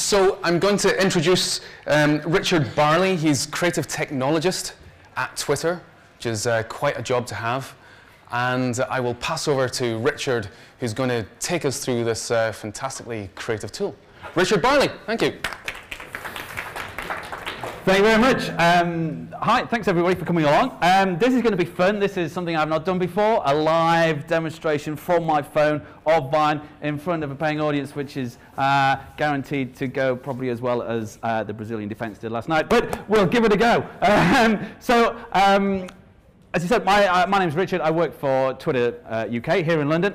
So I'm going to introduce Richard Barley. He's creative technologist at Twitter, which is quite a job to have. And I will pass over to Richard, who's going to take us through this fantastically creative tool. Richard Barley, thank you. Thank you very much. Hi, thanks everybody for coming along. This is going to be fun. This is something I've not done before, a live demonstration from my phone of Vine in front of a paying audience, which is guaranteed to go probably as well as the Brazilian defence did last night, but we'll give it a go. As you said, my name's Richard. I work for Twitter UK here in London.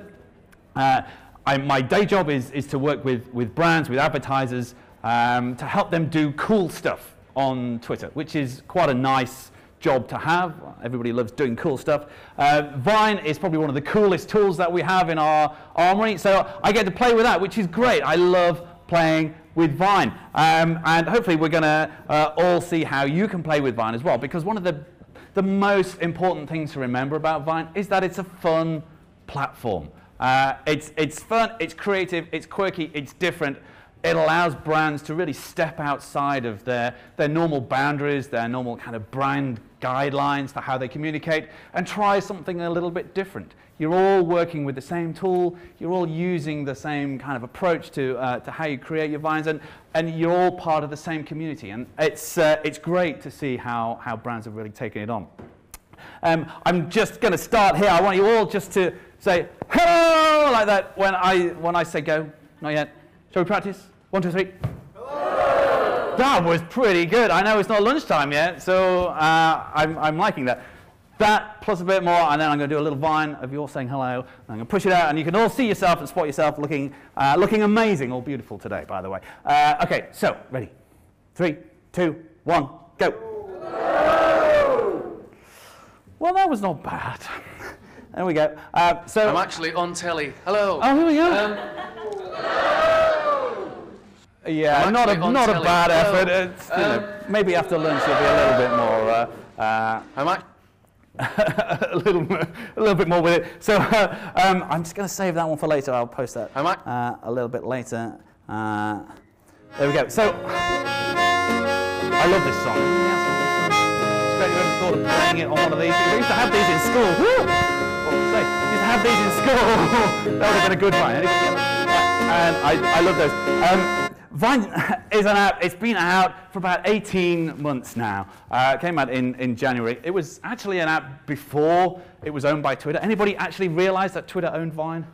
My day job is to work with brands, with advertisers, to help them do cool stuff on Twitter, which is quite a nice job to have. Everybody loves doing cool stuff. Vine is probably one of the coolest tools that we have in our armory, so I get to play with that, which is great. I love playing with Vine, and hopefully we're going to all see how you can play with Vine as well, because one of the most important things to remember about Vine is that it's a fun platform. It's fun, it's creative, it's quirky, it's different. It allows brands to really step outside of their normal boundaries, their normal kind of brand guidelines for how they communicate, and try something a little bit different. You're all working with the same tool, you're all using the same kind of approach to how you create your Vines, and you're all part of the same community. And it's great to see how brands have really taken it on. I'm just going to start here. I want you all just to say hello like that when I say go. Not yet. Shall we practice? 1, 2, 3. Hello. That was pretty good. I know it's not lunchtime yet, so I'm liking that. That plus a bit more, and then I'm going to do a little Vine of you all saying hello. I'm going to push it out, and you can all see yourself and spot yourself looking amazing, all beautiful today, by the way. Okay, so ready? 3, 2, 1, go. Hello. Well, that was not bad. There we go. So I'm actually on telly. Hello. Oh, here we go. Yeah, not a bad effort. It's, you know, maybe after lunch you'll be a little bit more. How much? a little bit more with it. So I'm just going to save that one for later. I'll post that a little bit later. There we go. So I love this song. It's great. You ever thought of playing it on one of these? We used to have these in school. Used to have these in school. That would have been a good Vine. And I love those. Vine is an app. It's been out for about 18 months now. It came out in January. It was actually an app before it was owned by Twitter. Anybody actually realize that Twitter owned Vine?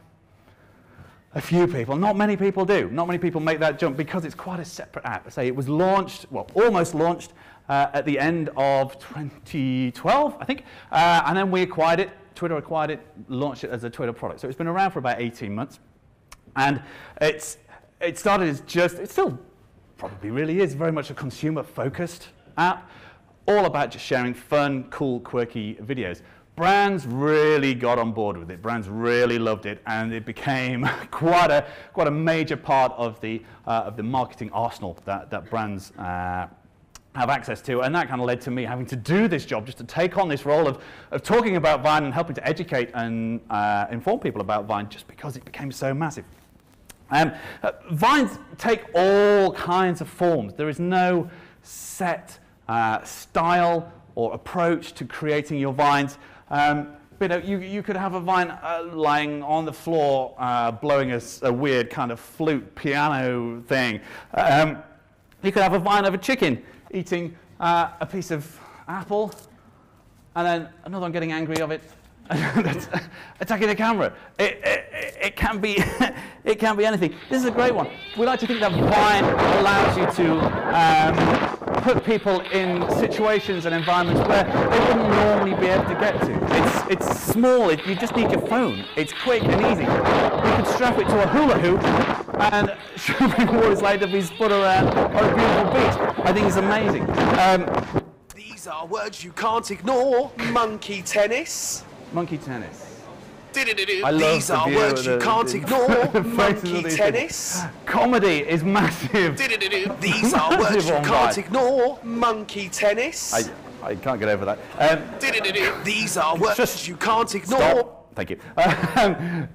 A few people. Not many people do. Not many people make that jump because it's quite a separate app. So it was launched, well, almost launched at the end of 2012, I think. And then we acquired it. Twitter acquired it, launched it as a Twitter product. So it's been around for about 18 months. And it started as it still probably really is very much a consumer-focused app, all about just sharing fun, cool, quirky videos. Brands really got on board with it. Brands really loved it, and it became quite a major part of the marketing arsenal that brands have access to, and that kind of led to me having to do this job, just to take on this role of talking about Vine and helping to educate and inform people about Vine, just because it became so massive. Vines take all kinds of forms. There is no set style or approach to creating your Vines. You could have a Vine lying on the floor blowing a weird kind of flute piano thing. You could have a Vine of a chicken eating a piece of apple, and then another one getting angry of it, attacking the camera. It can be it can be anything. This is a great one. We like to think that Vine allows you to put people in situations and environments where they wouldn't normally be able to get to. It's small. You just need your phone. It's quick and easy. You could strap it to a hula hoop and show people what it's like to be spun around on a beautiful beach. I think it's amazing. These are words you can't ignore. Monkey tennis. Monkey tennis. These are words you can't ignore. Monkey tennis. Comedy is massive. These are words you can't ignore. Monkey tennis. I can't get over that. These are words you can't ignore. Thank you.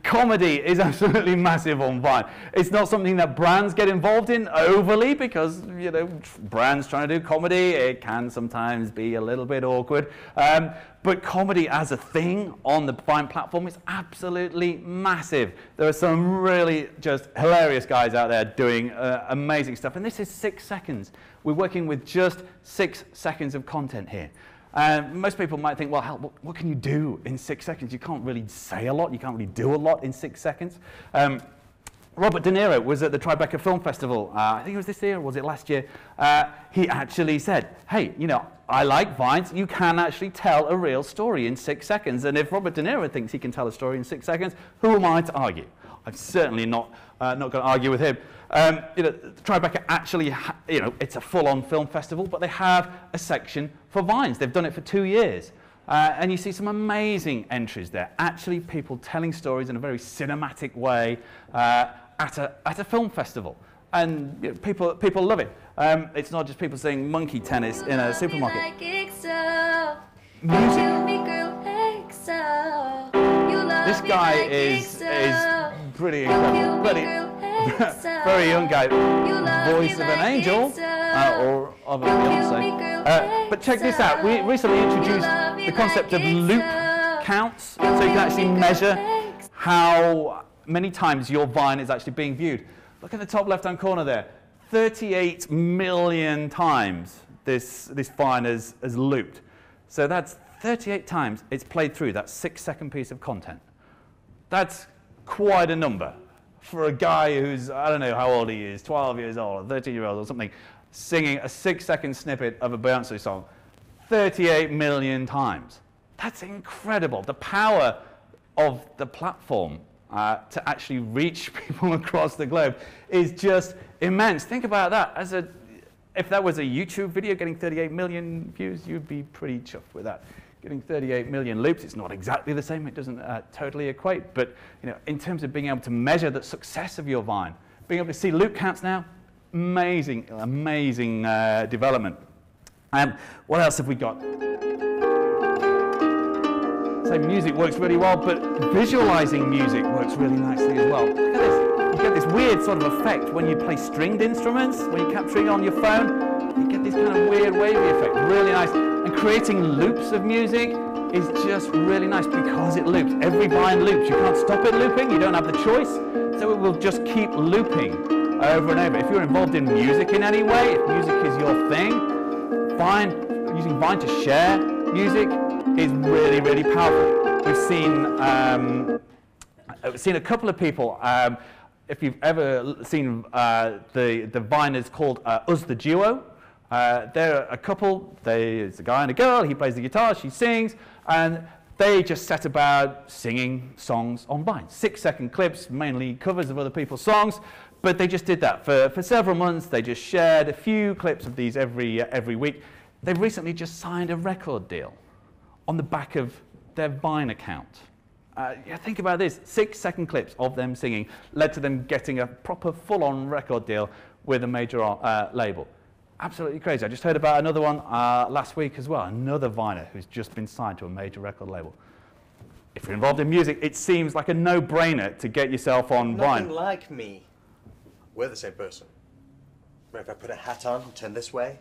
Comedy is absolutely massive on Vine. It's not something that brands get involved in overly because, you know, brands trying to do comedy, it can sometimes be a little bit awkward. But comedy as a thing on the Vine platform is absolutely massive. There are some really just hilarious guys out there doing amazing stuff. And this is 6 seconds. We're working with just 6 seconds of content here. Most people might think, well, hell, what can you do in 6 seconds? You can't really say a lot. You can't really do a lot in 6 seconds. Robert De Niro was at the Tribeca Film Festival. I think it was this year, or was it last year? He actually said, hey, you know, I like Vines. You can actually tell a real story in 6 seconds. And if Robert De Niro thinks he can tell a story in 6 seconds, who am I to argue? I'm certainly not going to argue with him. You know, Tribeca actually, you know, it's a full-on film festival, but they have a section for Vines. They've done it for 2 years. And you see some amazing entries there. Actually, people telling stories in a very cinematic way at a film festival. And you know, people love it. It's not just people saying monkey tennis in a supermarket. Music. This guy is pretty incredible. Very young guy. Voice of an angel or of a Beyonce. But check this out. We recently introduced the concept of loop counts, so you can actually measure how many times your Vine is actually being viewed. Look at the top left-hand corner there. 38 million times this Vine has looped. So that's 38 times it's played through that 6 second piece of content. That's quite a number for a guy who's, I don't know how old he is, 12 years old, or 13-year-old or something, singing a 6 second snippet of a Beyonce song 38 million times. That's incredible. The power of the platform to actually reach people across the globe is just immense. Think about that. If that was a YouTube video getting 38 million views, you'd be pretty chuffed with that. Getting 38 million loops, it's not exactly the same. It doesn't totally equate. But you know, in terms of being able to measure the success of your Vine, being able to see loop counts now, amazing, amazing development. What else have we got? So music works really well, but visualizing music works really nicely as well. Look at this. You get this weird sort of effect when you play stringed instruments, when you're capturing on your phone. You get this kind of weird wavy effect, really nice. And creating loops of music is just really nice because it loops. Every Vine loops. You can't stop it looping. You don't have the choice. So it will just keep looping over and over. If you're involved in music in any way, if music is your thing, using Vine to share music is really, really powerful. We've seen a couple of people. If you've ever seen the Viners called Us the Duo, they're a couple. It's a guy and a girl. He plays the guitar, she sings, and they just set about singing songs on Vine. 6 second clips, mainly covers of other people's songs, but they just did that for several months. They just shared a few clips of these every week. They've recently just signed a record deal on the back of their Vine account. Yeah, think about this. 6 second clips of them singing led to them getting a proper full-on record deal with a major label. Absolutely crazy. I just heard about another one last week as well, another Viner who's just been signed to a major record label. If you're involved in music, it seems like a no-brainer to get yourself on Vine. Nothing like me. We're the same person. If I put a hat on and turn this way,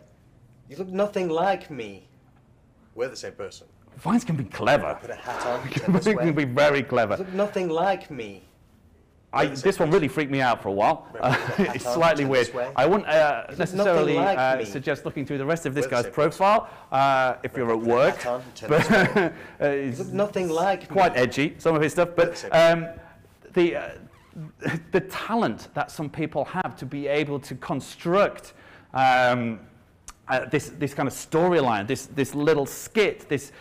you look nothing like me. We're the same person. Vines can be clever. Put a hat on and turn this way. Can be very clever. You look nothing like me. This one really freaked me out for a while. It's slightly weird. I wouldn't necessarily suggest looking through the rest of this guy's profile if you're at work. But it's nothing like quite edgy, some of his stuff. But the talent that some people have to be able to construct this kind of storyline, this little skit, this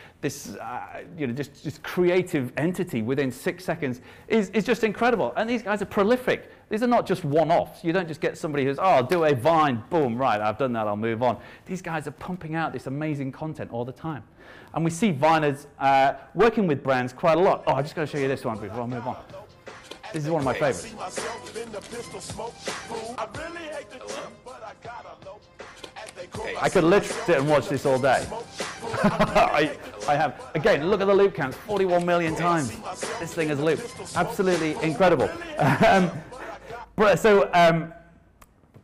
creative entity within 6 seconds is just incredible. And these guys are prolific. These are not just one-offs. You don't just get somebody who's, oh, I'll do a Vine, boom, right, I've done that, I'll move on. These guys are pumping out this amazing content all the time. And we see Viners working with brands quite a lot. Oh, I just got to show you this one before I move on. This is one of my favorites. I could literally sit and watch this all day. I have. Again, look at the loop counts, 41 million times. This thing has looped. Absolutely incredible.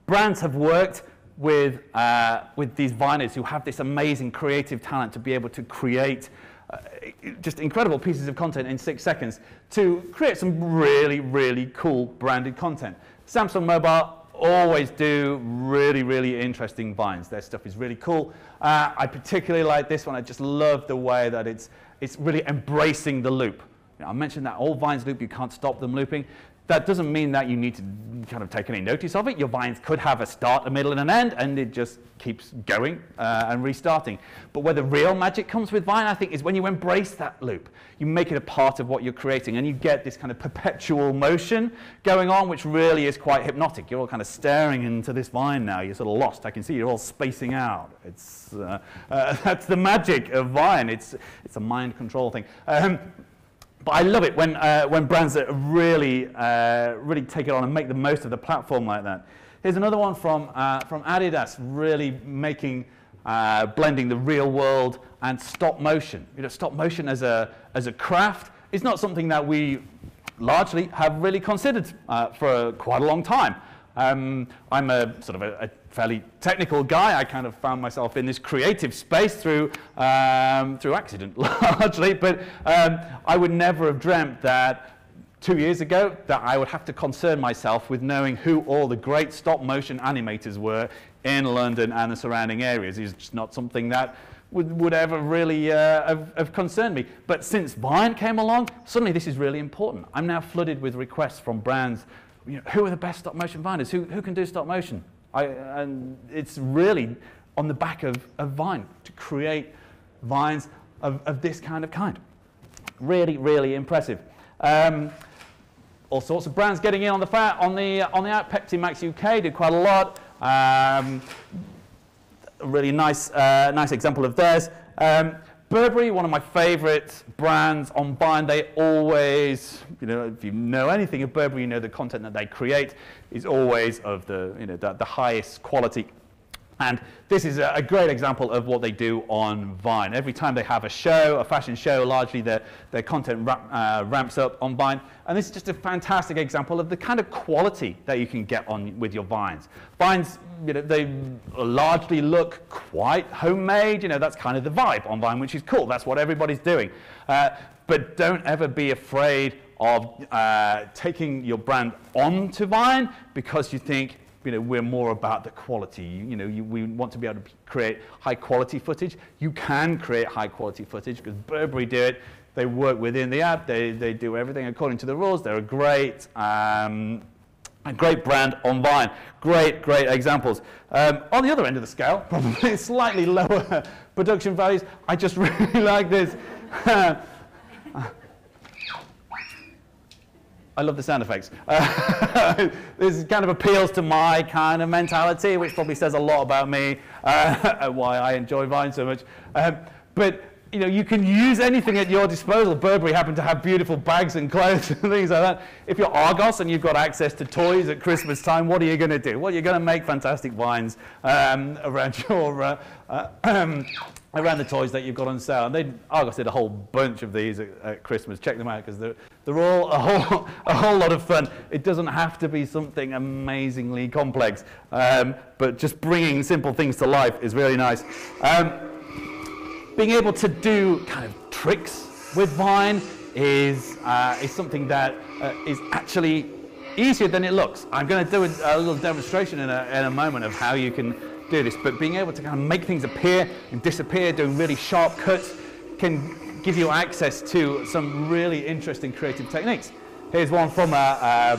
Brands have worked with these viners who have this amazing creative talent to be able to create just incredible pieces of content in 6 seconds to create some really, really cool branded content. Samsung Mobile always do really, really interesting vines. Their stuff is really cool. I particularly like this one. I just love the way that it's really embracing the loop. You know, I mentioned that all vines loop, you can't stop them looping. That doesn't mean that you need to kind of take any notice of it. Your vines could have a start, a middle, and an end, and it just keeps going and restarting. But where the real magic comes with Vine, I think, is when you embrace that loop. You make it a part of what you're creating, and you get this kind of perpetual motion going on, which really is quite hypnotic. You're all kind of staring into this vine now. You're sort of lost. I can see you're all spacing out. It's, that's the magic of Vine. It's a mind control thing. But I love it when brands that really take it on and make the most of the platform like that. Here's another one from Adidas, really making blending the real world and stop motion. You know, stop motion as a craft is not something that we largely have really considered for quite a long time. I'm a sort of a fairly technical guy. I kind of found myself in this creative space through accident, largely. But I would never have dreamt that 2 years ago that I would have to concern myself with knowing who all the great stop-motion animators were in London and the surrounding areas. It's just not something that would ever really have concerned me. But since Vine came along, suddenly this is really important. I'm now flooded with requests from brands. You know, who are the best stop-motion viners? Who can do stop-motion? And it's really on the back of Vine to create vines of this kind. Really, really impressive. All sorts of brands getting in on the app. Pepsi Max UK did quite a lot. A really nice example of theirs. Burberry, one of my favorite brands on Vine. They always, you know, if you know anything of Burberry, you know the content that they create is always of the highest quality. And this is a great example of what they do on Vine. Every time they have a show, a fashion show, largely their content ramps up on Vine. And this is just a fantastic example of the kind of quality that you can get on with your Vines. Vines, you know, they largely look quite homemade. You know, that's kind of the vibe on Vine, which is cool. That's what everybody's doing. But don't ever be afraid of taking your brand onto Vine because you think, you know, we're more about the quality. We want to be able to create high quality footage. You can create high quality footage because Burberry do it. They work within the app. They do everything according to the rules. They're a great brand on Vine. Great examples. On the other end of the scale, probably slightly lower production values. I just really like this. I love the sound effects. This kind of appeals to my kind of mentality, which probably says a lot about me, and why I enjoy Vine so much. But you know, you can use anything at your disposal. Burberry happen to have beautiful bags and clothes and things like that. If you're Argos and you've got access to toys at Christmas time, what are you going to do? Well, you're going to make fantastic vines around your around the toys that you've got on sale. And Argos did a whole bunch of these at Christmas. Check them out because they're all a whole lot of fun. It doesn't have to be something amazingly complex, but just bringing simple things to life is really nice. Being able to do kind of tricks with Vine is something that is actually easier than it looks. I'm going to do a little demonstration in a moment of how you can do this, but being able to kind of make things appear and disappear, doing really sharp cuts, can give you access to some really interesting creative techniques. Here's one from a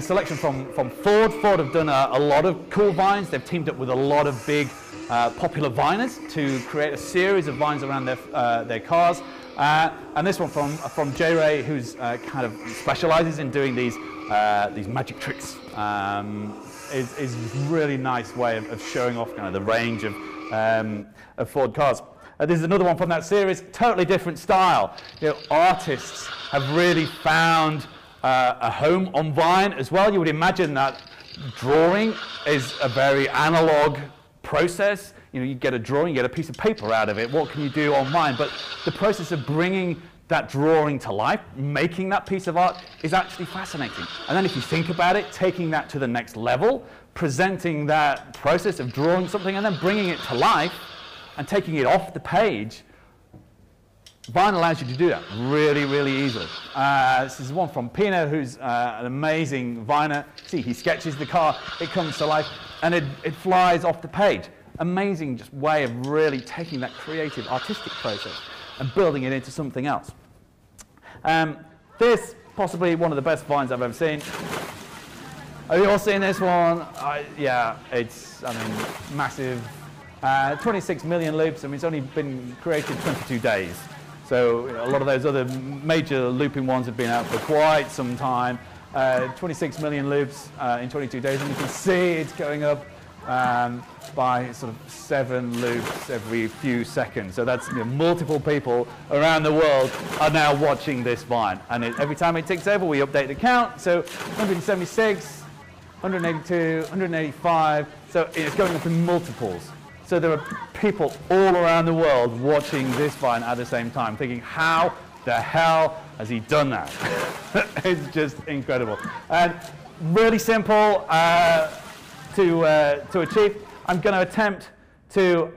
selection from Ford. Ford have done a lot of cool vines. They've teamed up with a lot of big popular viners to create a series of vines around their cars. And this one from J-Ray, who's kind of specializes in doing these magic tricks. Is really nice way of showing off kind of the range of Ford cars. This is another one from that series, totally different style. You know, artists have really found a home on Vine as well. You would imagine that drawing is a very analog process. you get a drawing, you get a piece of paper out of it. What can you do online? But the process of bringing that drawing to life, making that piece of art, is actually fascinating. And then if you think about it, taking that to the next level, presenting that process of drawing something and then bringing it to life and taking it off the page, Vine allows you to do that really, really easily. This is one from Pino, who's an amazing viner. See, he sketches the car, it comes to life, and it flies off the page. Amazing just way of really taking that creative, artistic process and building it into something else. This, possibly one of the best vines I've ever seen. Have you all seen this one? Yeah, it's, massive. 26 million loops. It's only been created 22 days. So a lot of those other major looping ones have been out for quite some time. 26 million loops in 22 days, and you can see it's going up by sort of 7 loops every few seconds. So that's multiple people around the world are now watching this vine. And every time it ticks over, we update the count. So 176, 182, 185. So it's going up in multiples. So there are people all around the world watching this vine at the same time, thinking, how the hell has he done that? It's just incredible. And really simple to achieve. I'm going to attempt to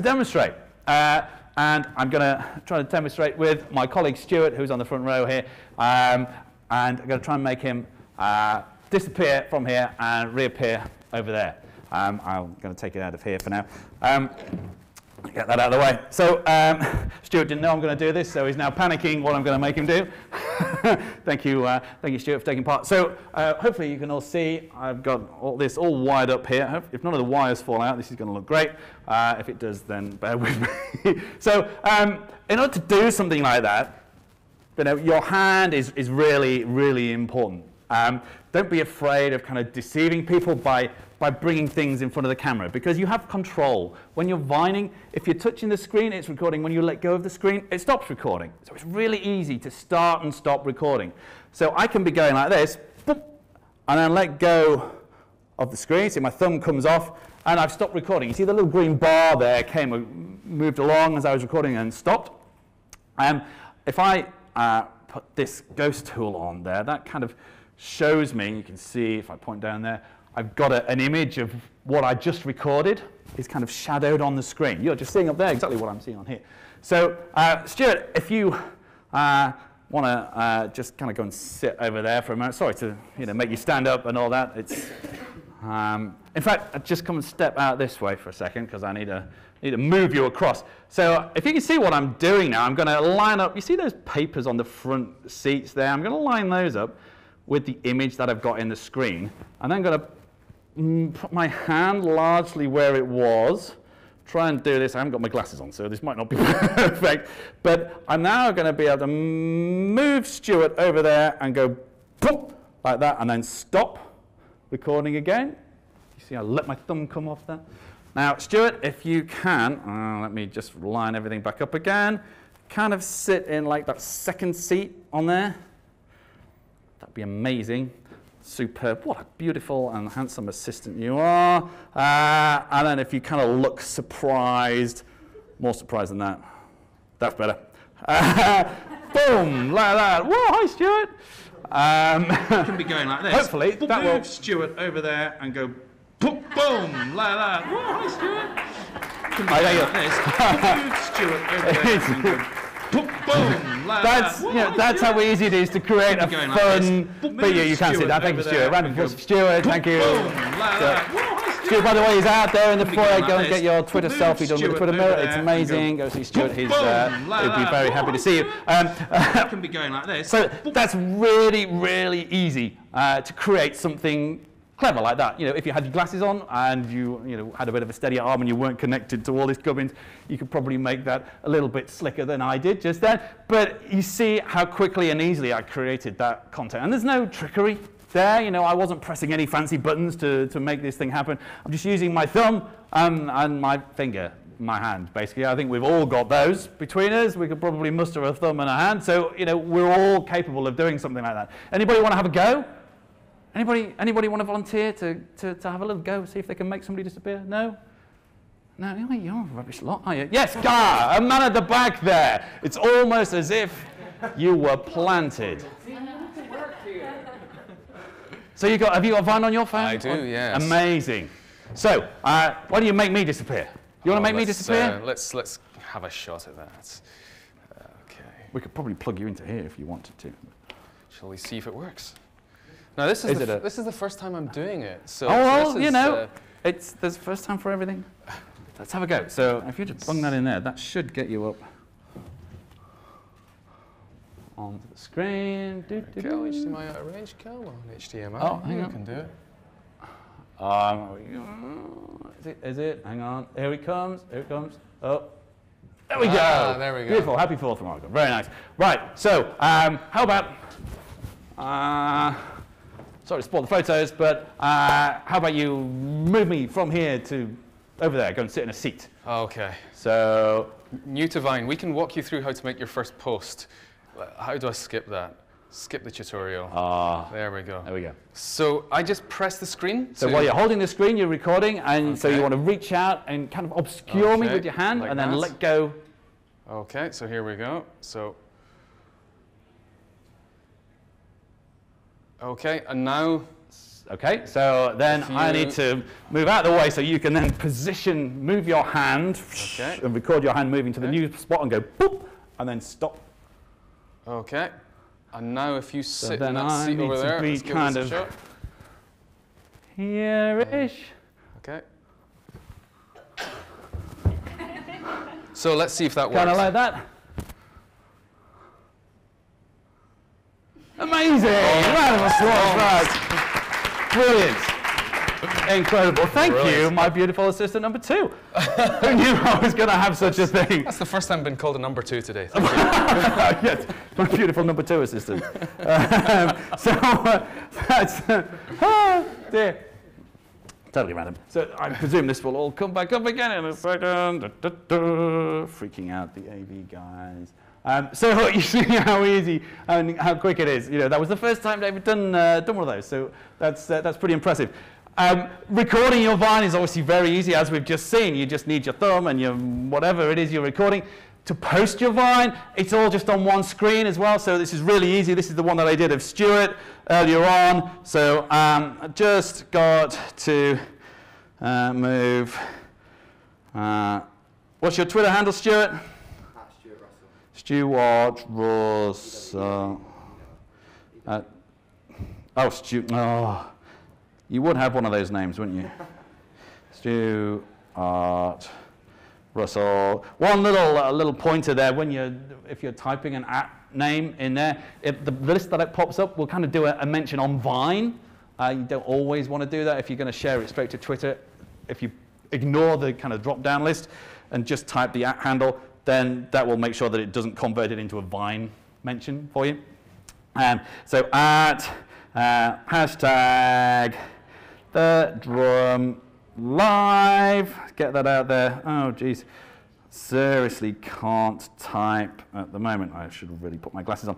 demonstrate. And I'm going to try to demonstrate with my colleague Stuart, who's on the front row here. And I'm going to try and make him disappear from here and reappear over there. I'm going to take it out of here for now. Get that out of the way. So Stuart didn't know I'm going to do this, so he's now panicking what I'm going to make him do. Thank you, Stuart, for taking part. So hopefully you can all see I've got all this all wired up here. If none of the wires fall out, this is going to look great. If it does, then bear with me. So in order to do something like that, your hand is really, really important. Don't be afraid of kind of deceiving people by bringing things in front of the camera, because you have control. When you're vining, if you're touching the screen, it's recording. When you let go of the screen, it stops recording. So it's really easy to start and stop recording. So I can be going like this, boop, and then let go of the screen. See, my thumb comes off, and I've stopped recording. You see the little green bar there moved along as I was recording and stopped. If I put this ghost tool on there, that kind of shows me, you can see if I point down there, I've got an image of what I just recorded is kind of shadowed on the screen. You're just seeing up there exactly what I'm seeing on here. So Stuart, if you want to just kind of go and sit over there for a moment. Sorry to make you stand up and all that. It's in fact, I'll just come and step out this way for a second because I need to move you across. So if you can see what I'm doing now, I'm going to line up. You see those papers on the front seats there? I'm going to line those up with the image that I've got in the screen. And then I'm going to put my hand largely where it was. Try and do this. I haven't got my glasses on, so this might not be perfect. But I'm now going to be able to move Stuart over there and go boop, like that, and then stop recording again. You see I let my thumb come off there? Now, Stuart, if you can, let me just line everything back up again. Kind of sit in like that second seat on there. That'd be amazing. Superb. What a beautiful and handsome assistant you are. And then if you kind of look surprised, more surprised than that. That's better. Boom, like that. Whoa, hi, Stuart. You can be going like this. Hopefully, that will move Stuart over there and go boom, boom, like that. Whoa, hi, Stuart. You can be going like this. Move Stuart over there and go boom, boom, like that. That's how easy it is to create a fun. But you can't see that. Thank you, Stuart. Round of applause for Stuart. Thank you. Stuart, by the way, he's out there in the foyer. Go and get your Twitter selfie done with the Twitter mirror. It's amazing. Go see Stuart. He'll be very happy to see you. Can be going like this. So that's really, really easy to create something clever like that. If you had your glasses on and you had a bit of a steady arm and you weren't connected to all these gubbins, you could probably make that a little bit slicker than I did just then. But you see how quickly and easily I created that content. And there's no trickery there. I wasn't pressing any fancy buttons to make this thing happen. I'm just using my thumb and my finger, my hand, basically. I think we've all got those between us. We could probably muster a thumb and a hand. So, we're all capable of doing something like that. Anybody want to have a go? Anybody want to volunteer to have a little go, see if they can make somebody disappear? No? No, you're a rubbish lot, are you? Yes, Gar, a man at the back there. It's almost as if you were planted. So have you got Vine on your phone? I do, yes. Amazing. So, why don't you make me disappear? You want to make me disappear? Let's have a shot at that. Okay. We could probably plug you into here if you wanted to. Shall we see if it works? Now this is the first time I'm doing it. So there's the first time for everything. Let's have a go. So if you just bung that in there, that should get you up onto the screen. HDMI out of range. Come on, HDMI. Oh, hang on. You can do it. Is it? Hang on. Here it comes. Here it comes. Oh. There we go. There we go. Beautiful. Happy 4th of March. Very nice. Right. So how about... sorry to spoil the photos, but how about you move me from here to over there, go and sit in a seat. Okay. So, new to Vine, we can walk you through how to make your first post. How do I skip that? Skip the tutorial. There we go. There we go. So I just press the screen. So while you're holding the screen, you're recording, and so you want to reach out and kind of obscure me with your hand, like and then let go. Okay, so here we go. So. Okay, and now. Okay, so then I need to move out of the way so you can then move your hand, and record your hand moving to the new spot and go boop, and then stop. Okay, and now if you sit in that seat over there, let's give this a shot. Here-ish. Okay. So let's see if that works. Kind of like that. Amazing! Round of applause. Brilliant. Incredible. Thank you, my beautiful assistant number 2. Who knew I was going to have such a thing? That's the first time I've been called a number 2 today. Thank you. Yes, my beautiful number 2 assistant. That's... oh, dear. Totally random. So I presume this will all come back up again in a second. Freaking out the AV guys. So you see how easy and how quick it is. You know, that was the first time they've done one of those. So that's pretty impressive. Recording your Vine is obviously very easy, as we've just seen. You just need your thumb and your whatever it is you're recording. To post your Vine, it's all just on one screen as well. So this is really easy. This is the one that I did of Stuart earlier on. So I just got to move. What's your Twitter handle, Stuart? Stuart Russell. You would have one of those names, wouldn't you? Stuart Russell. One little pointer there if you're typing an name in there, the list that it pops up will kind of do a mention on Vine. You don't always want to do that if you're going to share it straight to Twitter. If you ignore the kind of drop-down list and just type the handle, then that will make sure that it doesn't convert it into a Vine mention for you. So hashtag the drum live. Get that out there. Oh, geez. Seriously can't type at the moment. I should really put my glasses on.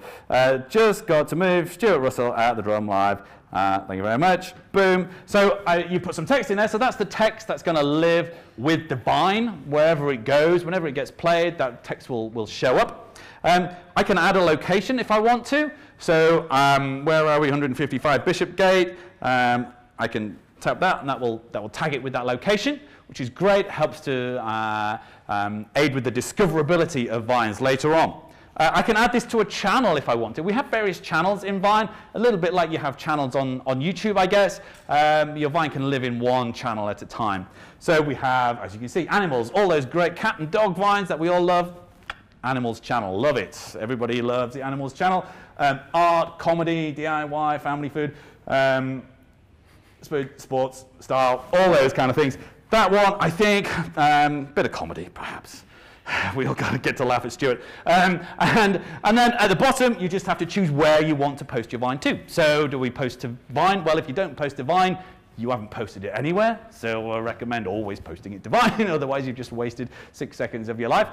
Just got to move Stuart Russell at the drum live. Thank you very much. Boom. So you put some text in there. So that's the text that's going to live with the Vine wherever it goes. Whenever it gets played, that text will show up. I can add a location if I want to. So where are we? 155 Bishopgate. I can tap that, and that will tag it with that location, which is great. Helps to aid with the discoverability of Vines later on. I can add this to a channel if I want to. We have various channels in Vine, a little bit like you have channels on YouTube, I guess. Your Vine can live in one channel at a time. So we have, as you can see, animals, all those great cat and dog Vines that we all love. Animals channel, love it. Everybody loves the Animals channel. Art, comedy, DIY, family food, sports, style, all those kind of things. That one, I think, bit of comedy, perhaps. We all got to get to laugh at Stuart. And then at the bottom, you just have to choose where you want to post your Vine to. So do we post to Vine? Well, if you don't post to Vine, you haven't posted it anywhere, so I recommend always posting it to Vine, otherwise you've just wasted 6 seconds of your life.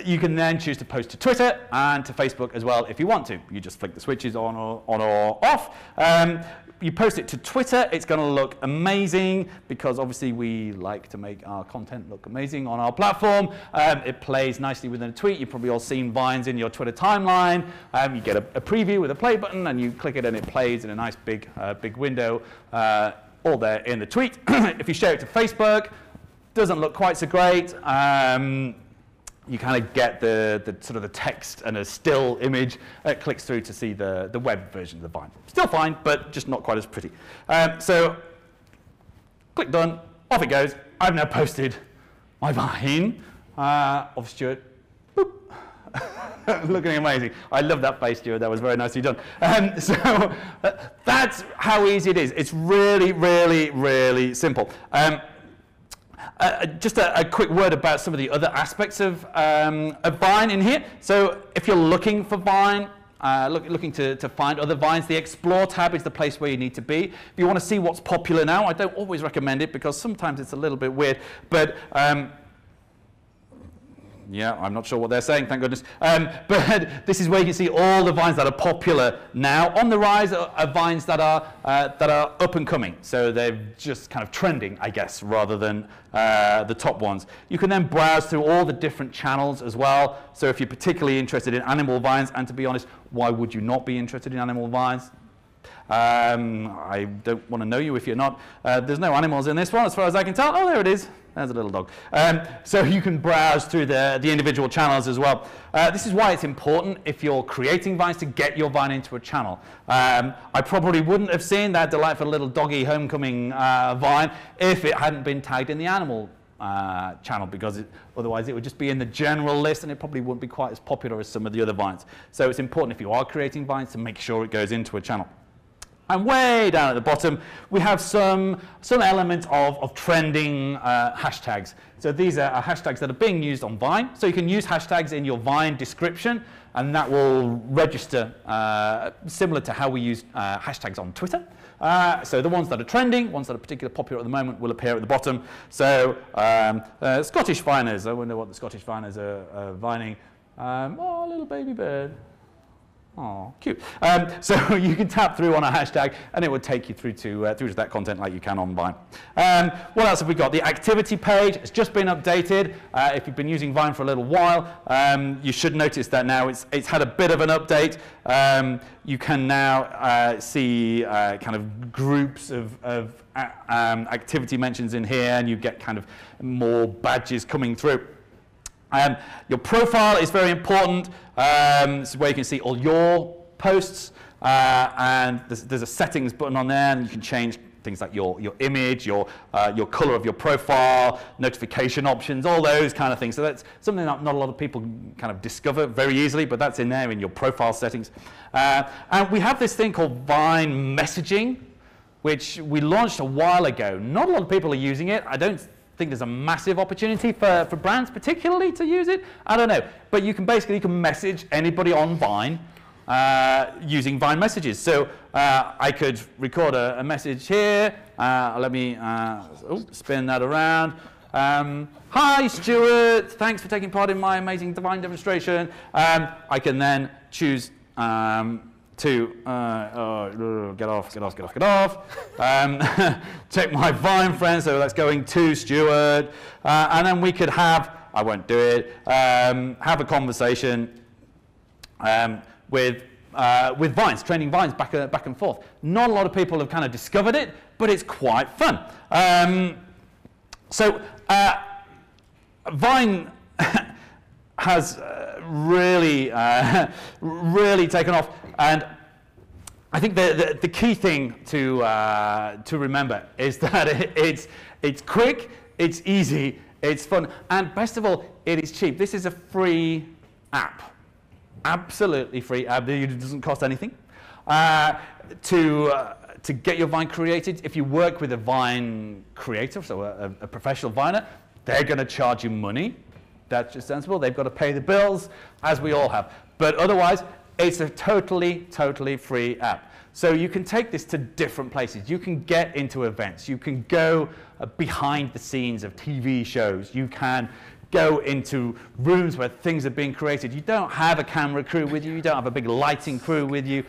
You can then choose to post to Twitter and to Facebook as well if you want to. You just flick the switches on or off. You post it to Twitter, it's going to look amazing because obviously we like to make our content look amazing on our platform. It plays nicely within a tweet. You've probably all seen Vines in your Twitter timeline. You get a preview with a play button and you click it and it plays in a nice big window all there in the tweet. If you share it to Facebook, doesn't look quite so great. You kind of get the sort of the text and a still image. It clicks through to see the web version of the Vine. Still fine, but just not quite as pretty. So click done, off it goes. I've now posted my Vine of Stuart. Boop. Looking amazing. I love that face, Stuart. That was very nicely done. So that's how easy it is. It's really, really, really simple. Just a quick word about some of the other aspects of Vine in here. So if you're looking for Vine, looking to find other Vines, the Explore tab is the place where you need to be. If you want to see what's popular now, I don't always recommend it because sometimes it's a little bit weird, but yeah, I'm not sure what they're saying, thank goodness. But this is where you can see all the Vines that are popular now. On the rise are Vines that are up and coming. So they're just kind of trending, I guess, rather than the top ones. You can then browse through all the different channels as well. So if you're particularly interested in animal Vines, and to be honest, why would you not be interested in animal Vines? I don't want to know you if you're not. There's no animals in this one, as far as I can tell. Oh, there it is. There's a little dog. So you can browse through the individual channels as well. This is why it's important, if you're creating Vines, to get your Vine into a channel. I probably wouldn't have seen that delightful little doggy homecoming Vine if it hadn't been tagged in the animal channel, because otherwise it would just be in the general list and it probably wouldn't be quite as popular as some of the other Vines. So it's important, if you are creating Vines, to make sure it goes into a channel. And way down at the bottom, we have some element of trending hashtags. So these are hashtags that are being used on Vine. So you can use hashtags in your Vine description, and that will register similar to how we use hashtags on Twitter. So the ones that are trending, ones that are particularly popular at the moment, will appear at the bottom. So Scottish Viners, I wonder what the Scottish Viners are vining. Oh, little baby bird. Oh, cute. So you can tap through on a hashtag and it would take you through to that content like you can on Vine. What else have we got? The activity page has just been updated. If you've been using Vine for a little while, you should notice that now it's had a bit of an update. You can now see kind of groups of activity mentions in here, and you get kind of more badges coming through. Your profile is very important. This is where you can see all your posts, and there's a settings button on there, and you can change things like your image, your color of your profile, notification options, all those kind of things. So that's something that not a lot of people kind of discover very easily, but that's in there in your profile settings. And we have this thing called Vine messaging, which we launched a while ago. Not a lot of people are using it. I don't think there's a massive opportunity for brands particularly to use it. I don't know. But you can message anybody on Vine using Vine messages. So I could record a message here. Let me spin that around. Hi, Stuart. Thanks for taking part in my amazing Vine demonstration. I can then choose to get off. Check my Vine friends, so that's going to Stuart, and then we could have, I won't do it, have a conversation with Vines, trending Vines back and forth. Not a lot of people have kind of discovered it, but it's quite fun. So Vine has really taken off, and I think the key thing to remember is that it's quick, it's easy, it's fun, and best of all, it is cheap. This is a free app, absolutely free app. It doesn't cost anything to get your Vine created. If you work with a Vine creator, so a professional Viner, they're going to charge you money. That's just sensible. They've got to pay the bills, as we all have. But otherwise, it's a totally free app. So you can take this to different places. You can get into events. You can go behind the scenes of TV shows. You can go into rooms where things are being created. You don't have a camera crew with you. You don't have a big lighting crew with you.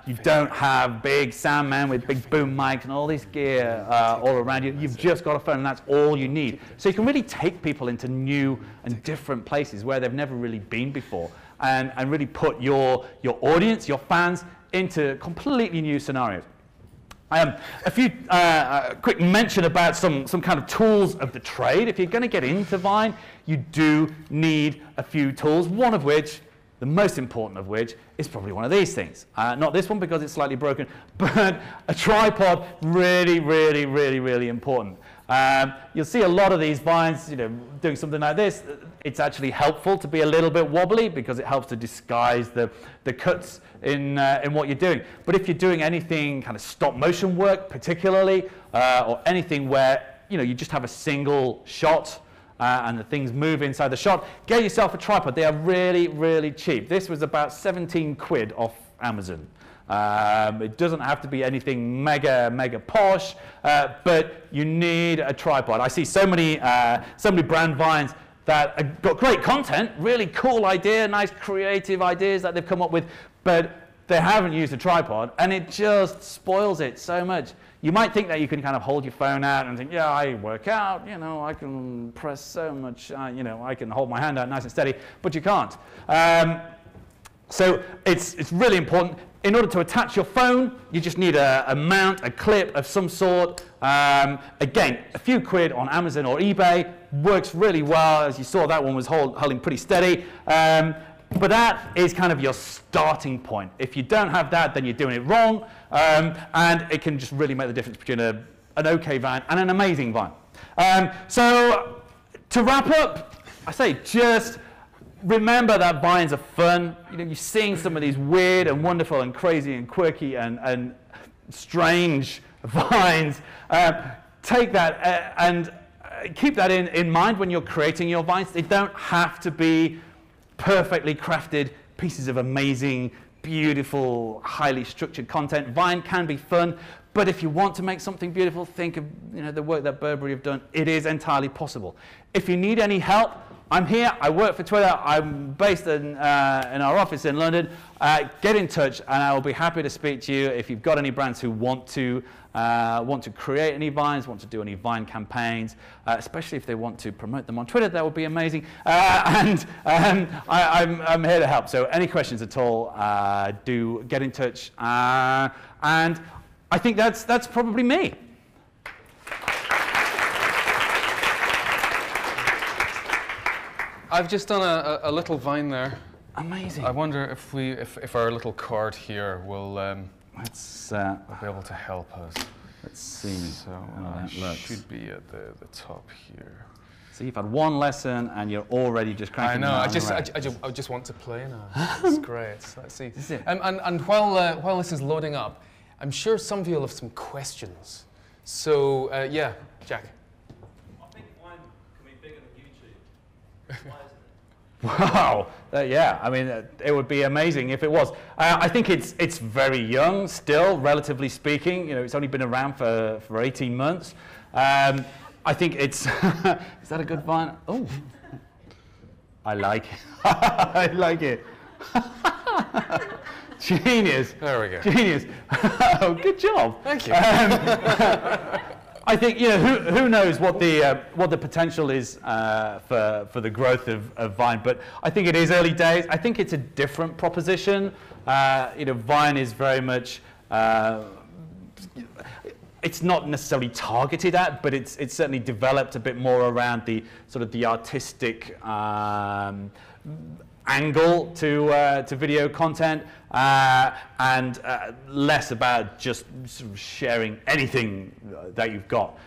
You don't have big sound man with big boom mics and all this gear all around you. You've just got a phone, and that's all you need. So you can really take people into new and different places where they've never really been before, and really put your audience, your fans, into completely new scenarios. A few quick mention about some kind of tools of the trade. If you're going to get into Vine, you do need a few tools, one of which, the most important of which, is probably one of these things. Not this one because it's slightly broken, but a tripod, really important. You'll see a lot of these Vines, doing something like this. It's actually helpful to be a little bit wobbly because it helps to disguise the cuts in what you're doing. But if you're doing anything kind of stop motion work particularly, or anything where you just have a single shot and the things move inside the shot, get yourself a tripod. They are really cheap. This was about 17 quid off Amazon. It doesn't have to be anything mega posh, but you need a tripod. I see so many brand Vines that have got great content, really cool idea, nice creative ideas that they've come up with, but they haven't used a tripod, and it just spoils it so much. You might think that you can kind of hold your phone out and think, yeah, I work out, I can press so much, I can hold my hand out nice and steady, but you can't. So it's really important. In order to attach your phone, you just need a mount, a clip of some sort. Again, a few quid on Amazon or eBay. Works really well. As you saw, that one was holding pretty steady. But that is kind of your starting point. If you don't have that, then you're doing it wrong. And it can just really make the difference between an okay Vine and an amazing Vine. So to wrap up, I say just remember that Vines are fun. You're seeing some of these weird and wonderful and crazy and quirky and strange Vines. Take that and keep that in mind when you're creating your Vines. They don't have to be perfectly crafted pieces of amazing, beautiful, highly structured content. Vine can be fun, but if you want to make something beautiful, think of the work that Burberry have done. It is entirely possible. If you need any help, I'm here. I work for Twitter. I'm based in our office in London. Get in touch, and I will be happy to speak to you if you've got any brands who want to create any Vines, want to do any Vine campaigns, especially if they want to promote them on Twitter. That would be amazing. I'm here to help. So any questions at all, do get in touch. And I think that's probably me. I've just done a little Vine there. Amazing. I wonder if our little card here will Let's be able to help us. Let's see. So it should be at the top here. So you've had one lesson and you're already just cranking. I know. I just want to play now. It's great. So let's see. This is it. And while this is loading up, I'm sure some of you will have some questions. So yeah, Jack. I think Vine can be bigger than YouTube. Why isn't it? Wow, yeah, I mean, it would be amazing if it was. I think it's very young still, relatively speaking. It's only been around for 18 months. I think it's, is that a good Vine? Oh, I like it. I like it. Genius. There we go. Genius. Oh, good job. Thank you. I think who knows what the potential is for the growth of Vine, but I think it is early days. I think it's a different proposition. Vine is very much it's not necessarily targeted at, but it's certainly developed a bit more around the sort of the artistic angle to video content, and less about just sort of sharing anything that you've got.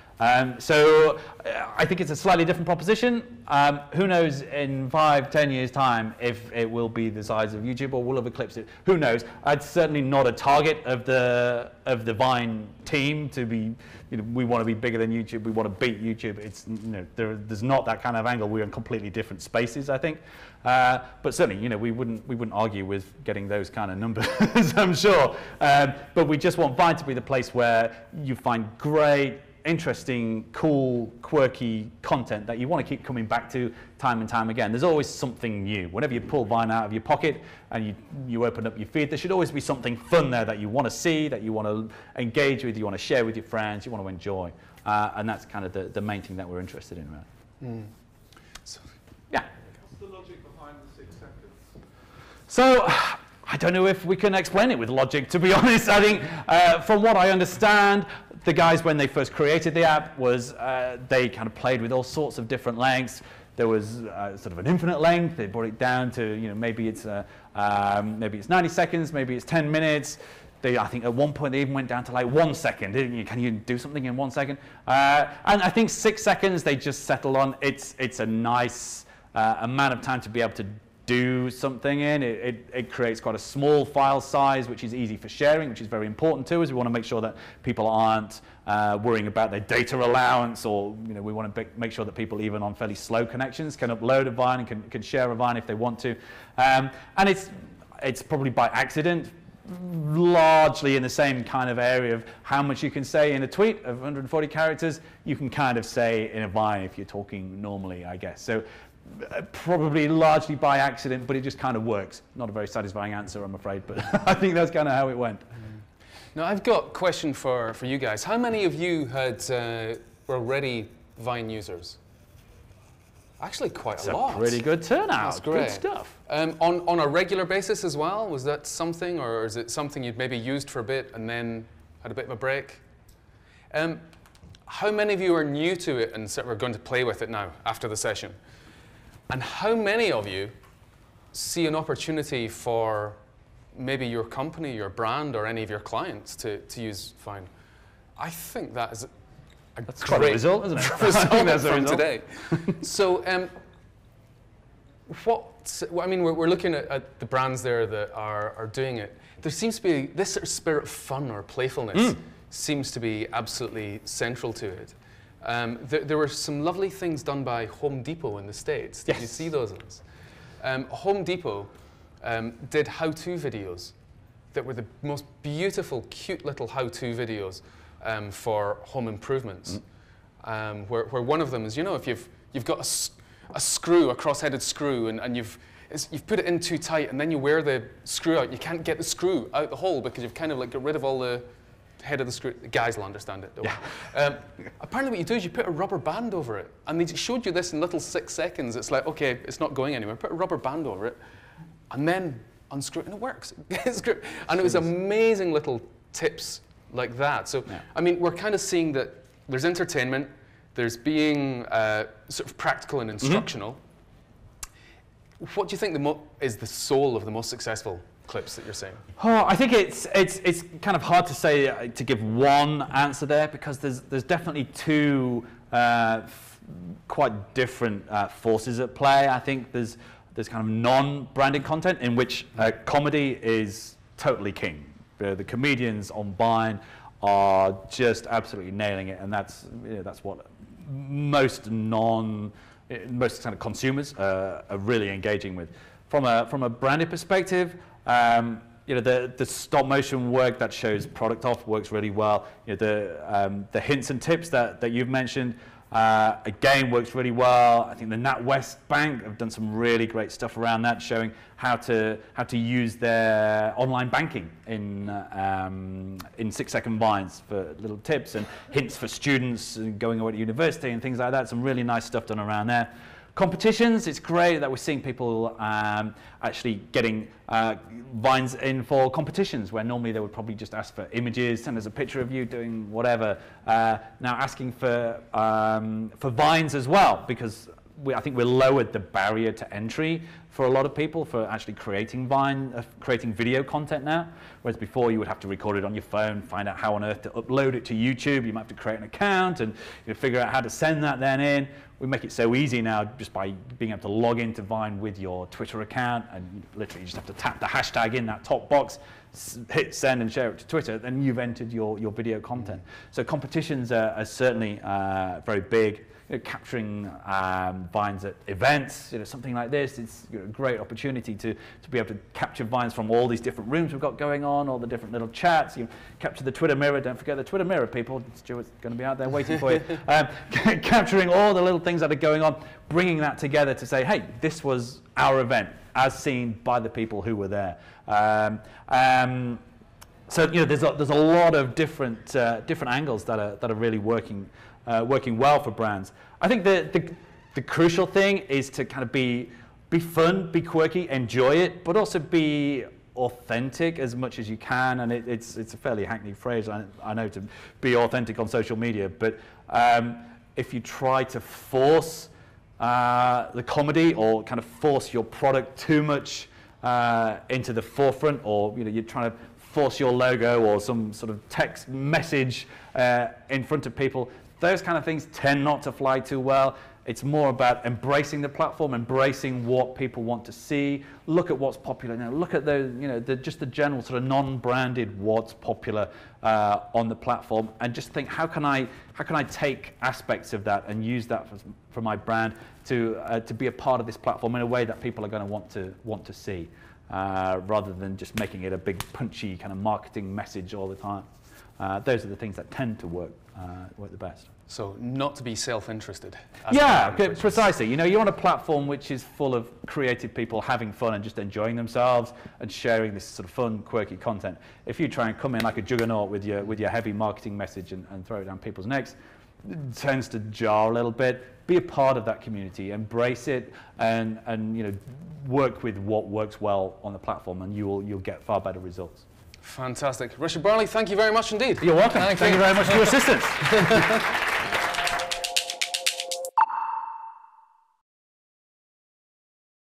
So I think it's a slightly different proposition. Who knows in 5-10 years time if it will be the size of YouTube or will have eclipsed it. Who knows? It's certainly not a target of the Vine team to be, we want to be bigger than YouTube, we want to beat YouTube. It's, there's not that kind of angle. We're in completely different spaces, I think. But certainly, we wouldn't argue with getting those kind of numbers, I'm sure. But we just want Vine to be the place where you find great, interesting, cool, quirky content that you want to keep coming back to time and time again. There's always something new. Whenever you pull Vine out of your pocket and you open up your feed, there should always be something fun there that you want to see, that you want to engage with, you want to share with your friends, you want to enjoy. And that's kind of the main thing that we're interested in, right? So, yeah. What's the logic behind the 6 seconds? So, I don't know if we can explain it with logic, to be honest. I think, from what I understand, the guys, when they first created the app, was they kind of played with all sorts of different lengths. There was sort of an infinite length. They brought it down to, maybe it's 90 seconds, maybe it's 10 minutes. I think at one point they even went down to like 1 second. Can you do something in 1 second? And I think 6 seconds they just settled on. It's a nice amount of time to be able to do something in. It creates quite a small file size, which is easy for sharing, which is very important too, as we want to make sure that people aren't worrying about their data allowance, or we want to make sure that people, even on fairly slow connections, can upload a Vine and can share a Vine if they want to. And it's probably by accident, largely in the same kind of area of how much you can say in a tweet of 140 characters, you can kind of say in a Vine if you're talking normally, I guess. So probably largely by accident, but it just kind of works. Not a very satisfying answer, I'm afraid, but I think that's kind of how it went. Now, I've got a question for you guys. How many of you were already Vine users? Actually, quite a lot. It's a pretty good turnout. That's great. Good stuff. On a regular basis as well? Was that something, or is it something you'd maybe used for a bit and then had a bit of a break? How many of you are new to it and are going to play with it now after the session? And how many of you see an opportunity for maybe your company, your brand, or any of your clients to use Vine? I think that is That's quite a result, isn't it? result I think that's a from result. today. So, we're looking at the brands there that are doing it. There seems to be this sort of spirit of fun or playfulness seems to be absolutely central to it. There were some lovely things done by Home Depot in the States. Did you see those ones? Home Depot did how-to videos that were the most beautiful, cute little how-to videos for home improvements. Where one of them is, if you've got a screw, a cross-headed screw, and you've put it in too tight, and then you wear the screw out, you can't get the screw out the hole because you've kind of like got rid of all the head of the screw. The guys will understand it, though. Yeah. Apparently what you do is you put a rubber band over it. And they showed you this in little 6 seconds. It's like, okay, it's not going anywhere. Put a rubber band over it, and then unscrew it, and it works. And it was amazing little tips like that. So, yeah. We're kind of seeing that there's entertainment, there's being sort of practical and instructional. What do you think is the soul of the most successful clips that you're seeing? Oh, I think it's kind of hard to say, to give one answer there, because there's definitely two quite different forces at play. I think there's kind of non-branded content in which comedy is totally king. The comedians on Vine are just absolutely nailing it, and that's what most kind of consumers are really engaging with. From a branded perspective, the stop motion work that shows product off works really well. The hints and tips that you've mentioned again works really well. I think the NatWest Bank have done some really great stuff around that, showing how to use their online banking in 6-second Vines for little tips and hints for students going away to university and things like that. Some really nice stuff done around there. Competitions, it's great that we're seeing people actually getting Vines in for competitions, where normally they would probably just ask for images, send us a picture of you doing whatever. Now asking for Vines as well, because I think we lowered the barrier to entry for a lot of people for actually creating creating video content now. Whereas before you would have to record it on your phone, find out how on earth to upload it to YouTube. You might have to create an account and figure out how to send that then in. We make it so easy now just by being able to log into Vine with your Twitter account, and you literally just have to tap the hashtag in that top box, hit send and share it to Twitter, then you've entered your video content. So competitions are certainly very big. Capturing vines at events, something like this, it's a great opportunity to be able to capture vines from all these different rooms we've got going on, all the different little chats. You capture the Twitter mirror, don't forget the Twitter mirror, people. Stuart's going to be out there waiting for you. Capturing all the little things that are going on, bringing that together to say, hey, this was our event, as seen by the people who were there. So there's a lot of different angles that are really working well for brands. I think the crucial thing is to kind of be fun, be quirky, enjoy it, but also be authentic as much as you can. And it's a fairly hackneyed phrase, I know, to be authentic on social media. But if you try to force the comedy or kind of force your product too much into the forefront, or you're trying to force your logo or some sort of text message in front of people, those kind of things tend not to fly too well. It's more about embracing the platform, embracing what people want to see. Look at what's popular now. Look at just the general sort of non-branded what's popular on the platform, and just think, how can I take aspects of that and use that for my brand to be a part of this platform in a way that people are going to want to see, rather than just making it a big punchy kind of marketing message all the time. Those are the things that tend to work the best. So not to be self-interested. Yeah, precisely. You want a platform which is full of creative people having fun and just enjoying themselves and sharing this sort of fun, quirky content. If you try and come in like a juggernaut with your heavy marketing message and throw it down people's necks, it tends to jar a little bit. Be a part of that community, embrace it, and work with what works well on the platform, and you'll get far better results. Fantastic. Richard Barley, thank you very much indeed. You're welcome. Thank you very much for your assistance.